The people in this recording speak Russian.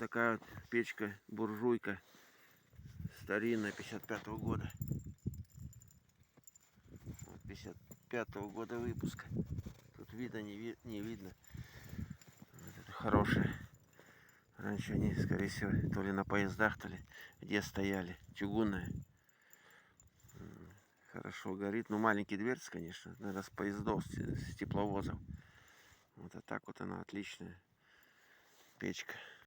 такая вот печка, буржуйка. Старинная, 55-го года. 55-го года выпуска. Тут видно, не видно. Вот это хорошая. Раньше они, скорее всего, то ли на поездах, то ли где стояли. Чугунная. Хорошо горит. Ну, маленькие дверцы, конечно. Наверное, с поездов, с тепловозов. Вот а так вот она отличная печка.